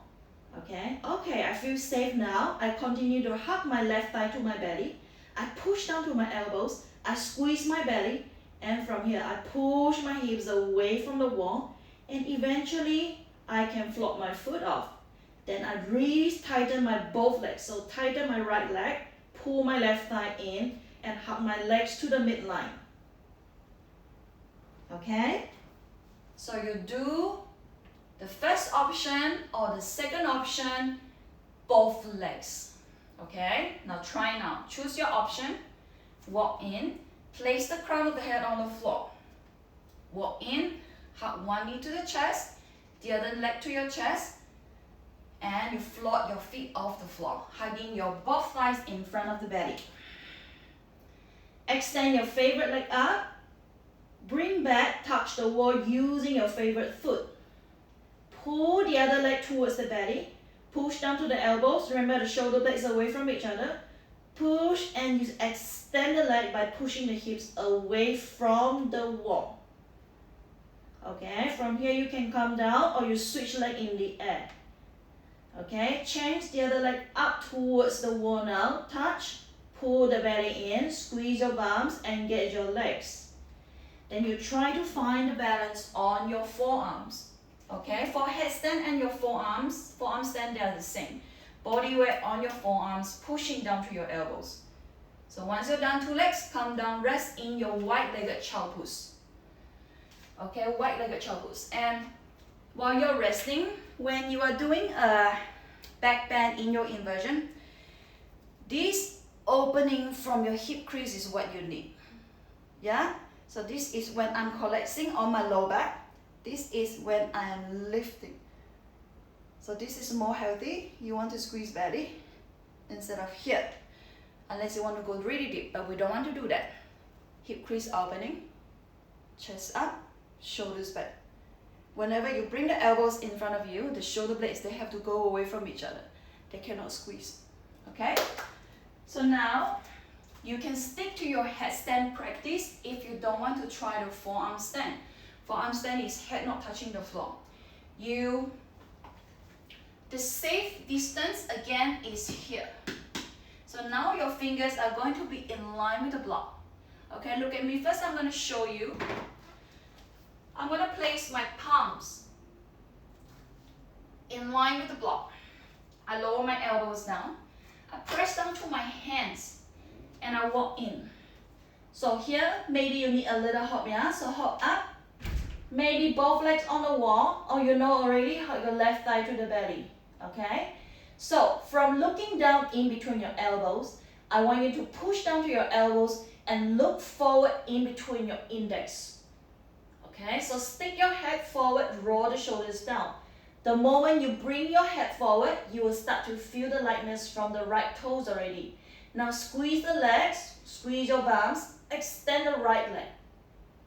Okay, I feel safe now. I continue to hug my left thigh to my belly. I push down to my elbows. I squeeze my belly. And from here, I push my hips away from the wall. And eventually, I can flop my foot off. Then I re-tighten my both legs. So tighten my right leg, pull my left thigh in, and hug my legs to the midline. Okay? So you do the first option or the second option, both legs. Okay? Now try now. Choose your option. Walk in. Place the crown of the head on the floor. Walk in. Hug one knee to the chest. The other leg to your chest. And you float your feet off the floor, hugging your both thighs in front of the belly. Extend your favorite leg up. Bring back, touch the wall using your favorite foot. Pull the other leg towards the belly. Push down to the elbows. Remember the shoulder blades away from each other. Push and you extend the leg by pushing the hips away from the wall. Okay, from here you can come down or you switch leg in the air. Okay, change the other leg up towards the wall now. Touch, pull the belly in, squeeze your bums, engage your legs. Then you try to find the balance on your forearms. Okay, for headstand and your forearm stand, they are the same. Body weight on your forearms, pushing down to your elbows. So once you're done 2 legs, come down, rest in your wide-legged child pose. Okay, wide-legged child pose. And while you're resting, when you are doing a back bend in your inversion, this opening from your hip crease is what you need. Yeah? So this is when I'm collapsing on my low back. This is when I am lifting. So this is more healthy. You want to squeeze belly instead of here. Unless you want to go really deep, but we don't want to do that. Hip crease opening, chest up, shoulders back. Whenever you bring the elbows in front of you, the shoulder blades, they have to go away from each other. They cannot squeeze. Okay? So now, you can stick to your headstand practice if you don't want to try the forearm stand. Forearm stand is head not touching the floor. The safe distance again is here. So now your fingers are going to be in line with the block. Okay, look at me. First I'm going to show you. I'm going to place my palms in line with the block. I lower my elbows down. I press down to my hands and I walk in. So here, maybe you need a little hop, yeah? So hop up. Maybe both legs on the wall, or you know already, hug your left thigh to the belly. Okay? So from looking down in between your elbows, I want you to push down to your elbows and look forward in between your index. Okay? So stick your head forward, roll the shoulders down. The moment you bring your head forward, you will start to feel the lightness from the right toes already. Now squeeze the legs, squeeze your bums, extend the right leg.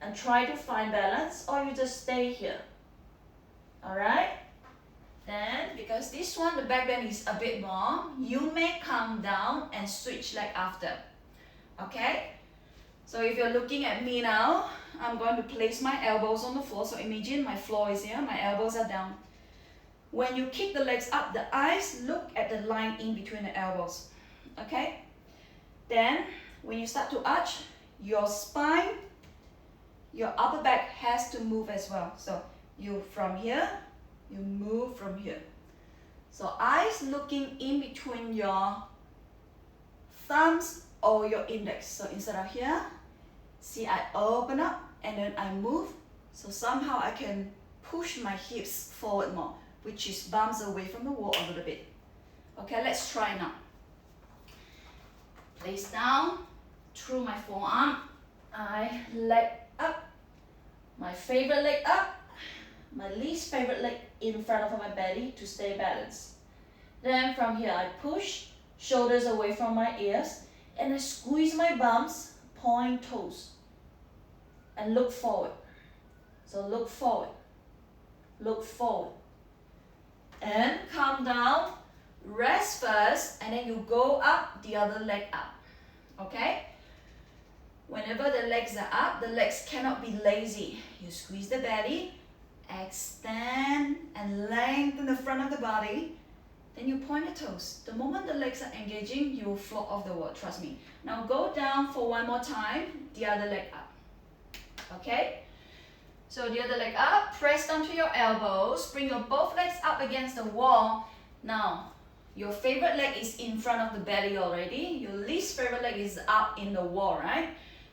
And try to find balance, or you just stay here. Alright? Then, because this one, the back bend is a bit more, you may come down and switch leg after. Okay? So if you're looking at me now, I'm going to place my elbows on the floor. So imagine my floor is here, my elbows are down. When you kick the legs up, the eyes look at the line in between the elbows. Okay? Then, when you start to arch, your spine, your upper back has to move as well. So you from here, you move from here. So eyes looking in between your thumbs or your index. So instead of here, see I open up and then I move. So somehow I can push my hips forward more, which is bumps away from the wall a little bit. Okay, let's try now. Place down, through my forearm, I leg up, my favorite leg up, my least favorite leg in front of my belly to stay balanced. Then from here I push, shoulders away from my ears, and I squeeze my bums, point toes, and look forward. So look forward, and calm down, rest first, and then you go up, the other leg up, okay? Whenever the legs are up, the legs cannot be lazy. You squeeze the belly, extend and lengthen the front of the body, then you point the toes. The moment the legs are engaging, you will float off the wall, trust me. Now go down for one more time, the other leg up, okay? So the other leg up, press down to your elbows, bring your both legs up against the wall. Now, your favorite leg is in front of the belly already. Your least favorite leg is up in the wall, right?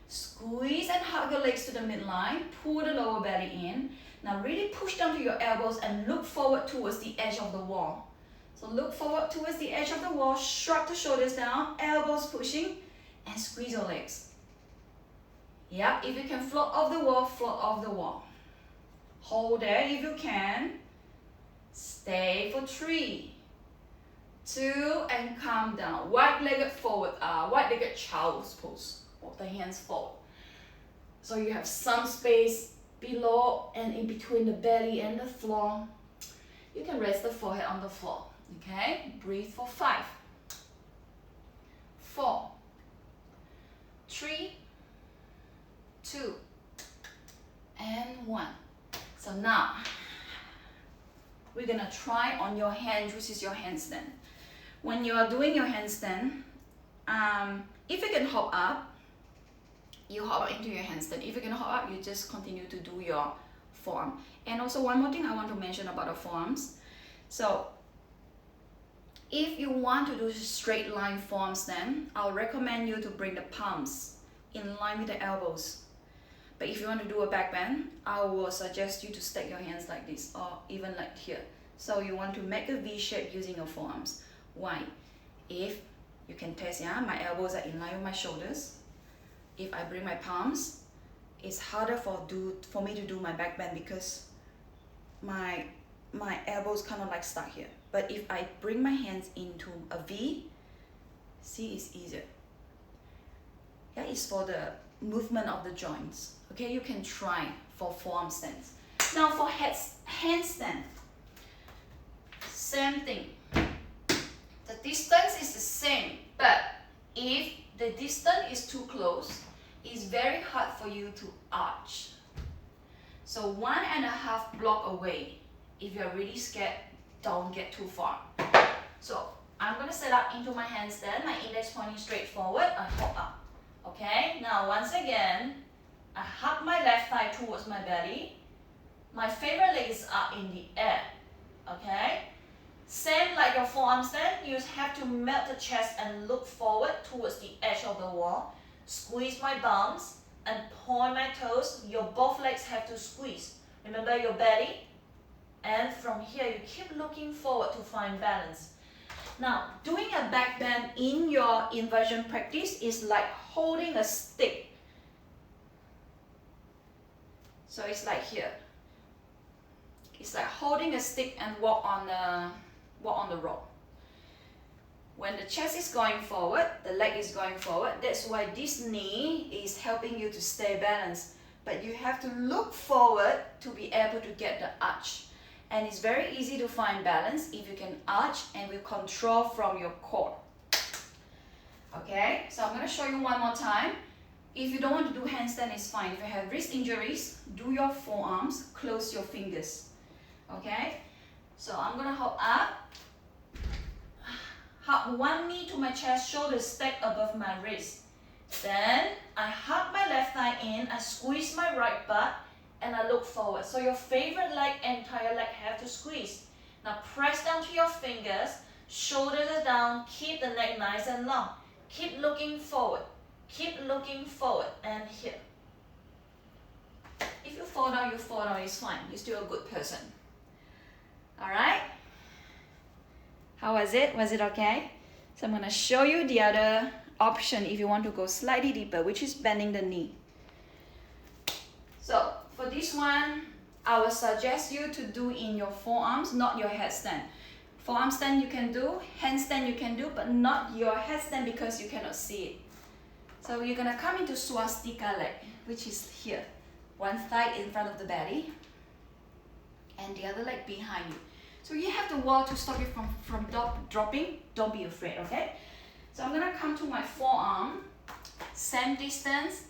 Squeeze and hug your legs to the midline, pull the lower belly in. Now really push down to your elbows and look forward towards the edge of the wall. So look forward towards the edge of the wall, shrug the shoulders down, elbows pushing, and squeeze your legs. Yep, if you can float off the wall, float off the wall. Hold there if you can. Stay for 3, 2, and calm down. Wide-legged forward, wide-legged child's pose. Walk the hands forward. So you have some space below and in between the belly and the floor. You can rest the forehead on the floor. Okay, breathe for 5, 4, 3, 2, and 1. So now, we're gonna try on your hand, which is your handstand. When you are doing your handstand, if you can hop up, you hop into your handstand. If you can hop up, you just continue to do your forearm. And also one more thing I want to mention about the forearms. So, if you want to do straight line forearm stand, I'll recommend you to bring the palms in line with the elbows. But if you want to do a back bend, I will suggest you to stack your hands like this or even like here. So you want to make a V shape using your forearms. Why? If you can test, yeah, my elbows are in line with my shoulders. If I bring my palms, it's harder for me to do my back bend because my elbows kind of like stuck here. But if I bring my hands into a V, see, it's easier. Yeah, it's for the movement of the joints. Okay, you can try for forearm stands. Now for handstand, same thing. The distance is the same, but if the distance is too close, it's very hard for you to arch. So 1.5 block away. If you're really scared, don't get too far. So I'm gonna set up into my handstand, my index pointing straight forward, I hop up. Okay, now once again, I hug my left thigh towards my belly. My favorite leg is up in the air. Okay, same like your forearm stand, you have to melt the chest and look forward towards the edge of the wall. Squeeze my bums and point my toes. Your both legs have to squeeze. Remember your belly. And from here, you keep looking forward to find balance. Now, doing a back bend in your inversion practice is like holding a stick. So it's like here. It's like holding a stick and walk on the rope. When the chest is going forward, the leg is going forward. That's why this knee is helping you to stay balanced. But you have to look forward to be able to get the arch. And it's very easy to find balance if you can arch and with control from your core. Okay, so I'm going to show you one more time. If you don't want to do handstand, it's fine. If you have wrist injuries, do your forearms, close your fingers. Okay, so I'm going to hop up. Hug one knee to my chest, shoulders stacked above my wrist. Then I hug my left thigh in, I squeeze my right butt, and I look forward. So your favorite leg, entire leg have to squeeze. Now press down to your fingers, shoulders are down, keep the neck nice and long. Keep looking forward, and here. If you fall down, it's fine. You're still a good person. Alright? How was it? Was it okay? So I'm going to show you the other option if you want to go slightly deeper, which is bending the knee. So for this one, I will suggest you to do in your forearms, not your headstand. Forearm stand you can do, handstand you can do, but not your headstand because you cannot see it. So you're going to come into swastika leg, which is here. One thigh in front of the belly and the other leg behind you. So you have the wall to stop you from dropping. Don't be afraid, okay? So I'm gonna come to my forearm, same distance,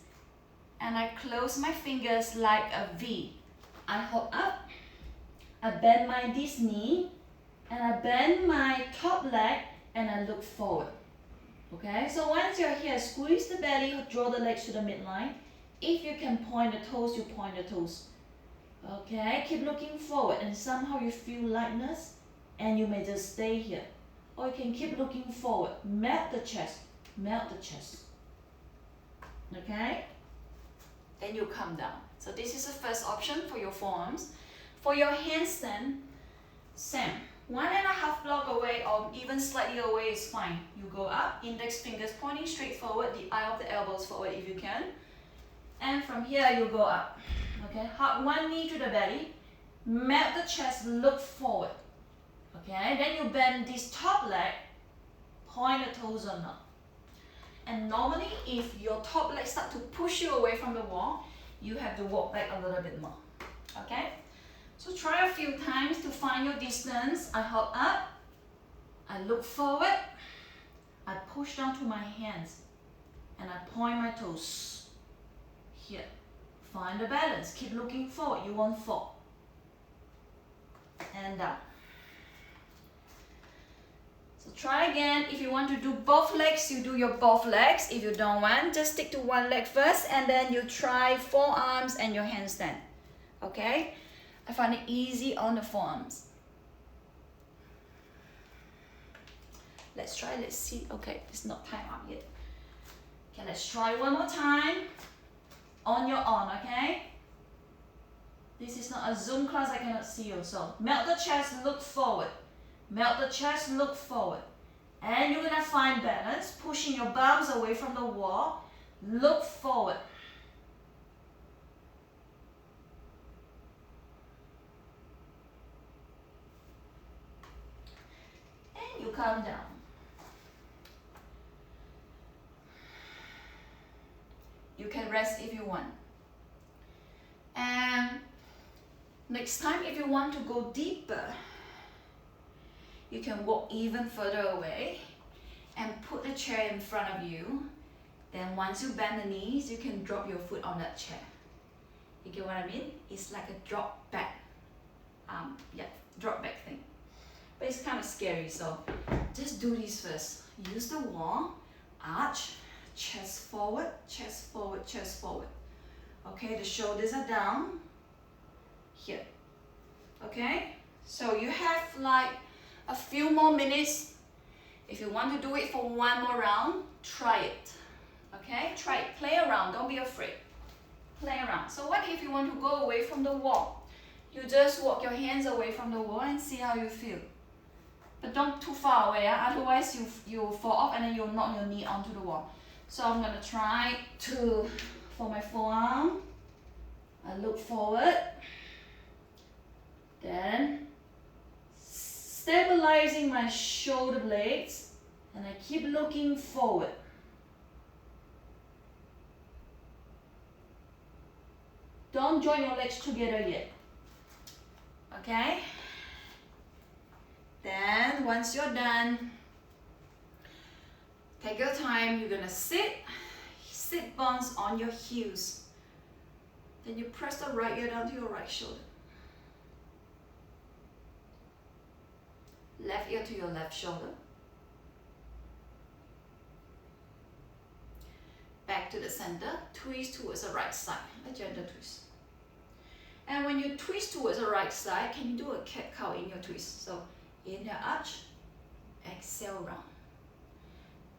and I close my fingers like a V. I hold up, I bend my this knee, and I bend my top leg, and I look forward. Okay, so once you're here, squeeze the belly, draw the legs to the midline. If you can point the toes, you point the toes. Okay, keep looking forward, and somehow you feel lightness, and you may just stay here. Or you can keep looking forward, melt the chest, melt the chest. Okay, then you come down. So this is the first option for your forearms. For your handstand, same. 1.5 block away or even slightly away is fine. You go up, index fingers pointing straight forward, the eye of the elbows forward if you can. And from here you go up. Okay, hug one knee to the belly, melt the chest, look forward. Okay, then you bend this top leg, point the toes on up. And normally if your top leg start to push you away from the wall, you have to walk back a little bit more. Okay, so try a few times to find your distance. I hold up, I look forward, I push down to my hands, and I point my toes. Here, find the balance, keep looking forward, you won't fall. And down. So try again. If you want to do both legs, you do your both legs. If you don't want, just stick to one leg first, and then you try forearms and your handstand. Okay? I find it easy on the forearms. Let's try, let's see. Okay, it's not time up yet. Okay, let's try one more time. On your own, okay? This is not a Zoom class, I cannot see you. So melt the chest, look forward. Melt the chest, look forward. And you're gonna find balance, pushing your bums away from the wall. Look forward. And you calm down. You can rest if you want. And next time, if you want to go deeper, you can walk even further away and put the chair in front of you. Then once you bend the knees, you can drop your foot on that chair. You get what I mean? It's like a drop back. Drop back thing. But it's kind of scary, so just do this first. Use the wall, arch, chest forward, chest forward, chest forward. Okay, the shoulders are down. Here. Okay? So you have like a few more minutes. If you want to do it for one more round, try it. Okay? Try it. Play around. Don't be afraid. Play around. So what if you want to go away from the wall? You just walk your hands away from the wall and see how you feel. But don't too far away, otherwise you'll fall off and then you'll knock your knee onto the wall. So I'm going to try to, for my forearm, I look forward. Then stabilizing my shoulder blades, and I keep looking forward. Don't join your legs together yet. Okay? Then once you're done, take your time. You're gonna sit bones on your heels. Then you press the right ear down to your right shoulder. Left ear to your left shoulder. Back to the center, twist towards the right side, a gentle twist. And when you twist towards the right side, can you do a cat cow in your twist? So inhale, arch, exhale, round.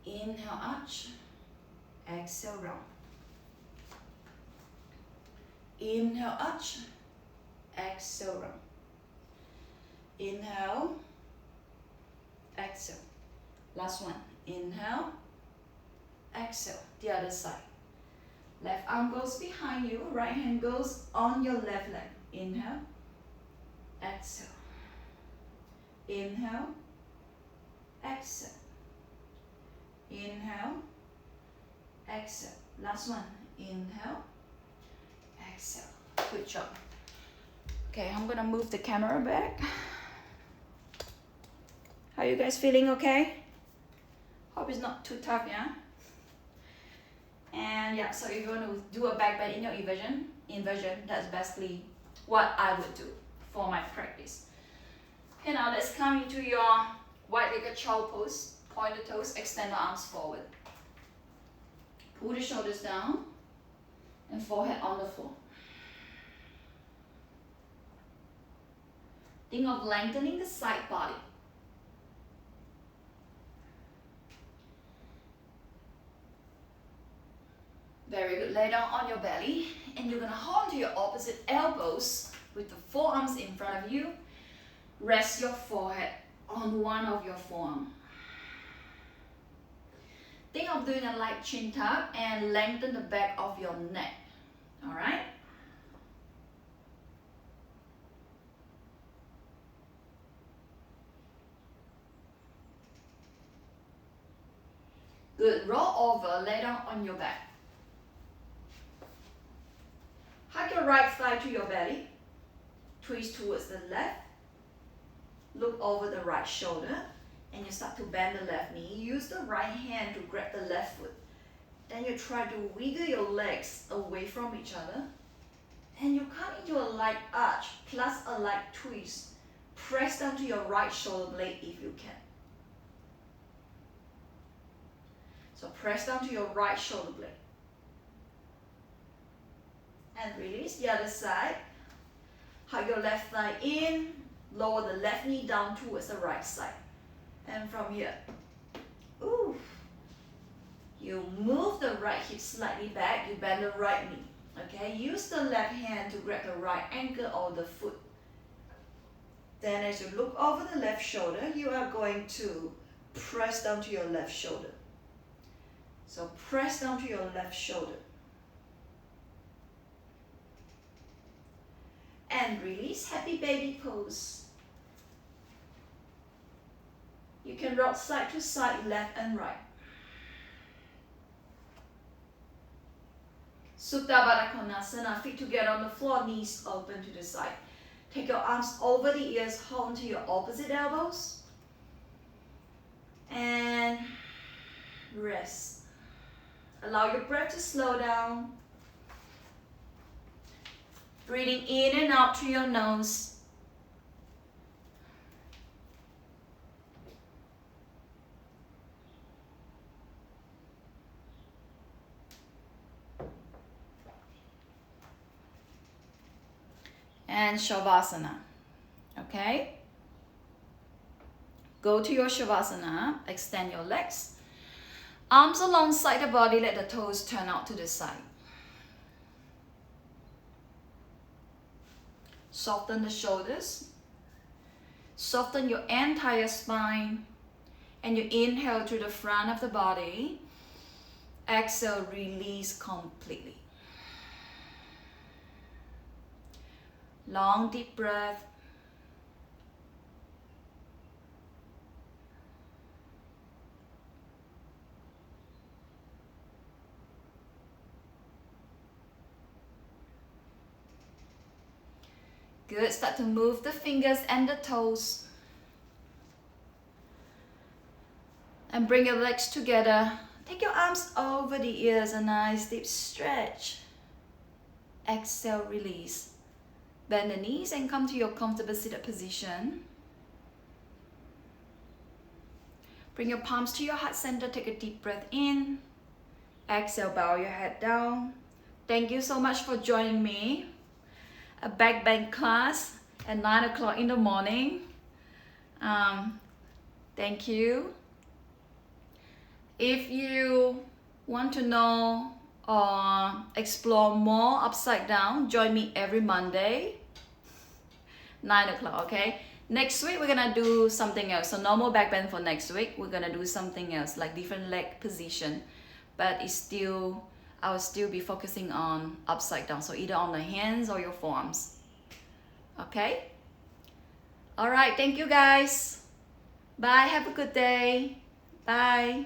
Inhale, arch, exhale, round. Inhale, arch, exhale, round. Inhale, exhale. Last one. Inhale, exhale. The other side. Left arm goes behind you, right hand goes on your left leg. Inhale, exhale. Inhale, exhale. Inhale, exhale. Last one. Inhale, exhale. Good job. Okay, I'm gonna move the camera back. How you guys feeling? Okay? Hope it's not too tough, yeah? And yeah, so you're going to do a back bend in your inversion. That's basically what I would do for my practice. Okay, now let's come into your wide-legged child pose. Point the toes, extend the arms forward. Pull the shoulders down and forehead on the floor. Think of lengthening the side body. Very good. Lay down on your belly and you're going to hold to your opposite elbows with the forearms in front of you. Rest your forehead on one of your forearms. Think of doing a light chin tuck and lengthen the back of your neck. Alright? Good. Roll over, lay down on your back. Hug your right thigh to your belly. Twist towards the left. Look over the right shoulder. And you start to bend the left knee. Use the right hand to grab the left foot. Then you try to wiggle your legs away from each other. And you come into a light arch plus a light twist. Press down to your right shoulder blade if you can. So press down to your right shoulder blade. And release the other side. Hug your left thigh in. Lower the left knee down towards the right side. And from here, ooh, you move the right hip slightly back. You bend the right knee. Okay, use the left hand to grab the right ankle or the foot. Then as you look over the left shoulder, you are going to press down to your left shoulder. So press down to your left shoulder. And release, happy baby pose. You can rock side to side, left and right. Supta Baddha Konasana, feet together on the floor, knees open to the side. Take your arms over the ears, hold to your opposite elbows. And rest. Allow your breath to slow down. Breathing in and out through your nose. And Shavasana. Okay? Go to your Shavasana, extend your legs. Arms alongside the body, let the toes turn out to the side. Soften the shoulders. Soften your entire spine. And you inhale through the front of the body. Exhale, release completely. Long deep breath. Good. Start to move the fingers and the toes. And bring your legs together. Take your arms over the ears, a nice deep stretch. Exhale, release. Bend the knees and come to your comfortable seated position. Bring your palms to your heart center. Take a deep breath in. Exhale, bow your head down. Thank you so much for joining me. A back bend class at 9 o'clock in the morning. Thank you. If you want to know or explore more upside down, join me every Monday, 9 o'clock, okay? Next week, we're gonna do something else. So no more back bend for next week. We're gonna do something else, like different leg position. But it's still, I will still be focusing on upside down. So either on the hands or your forearms, okay? All right, thank you guys. Bye, have a good day. Bye.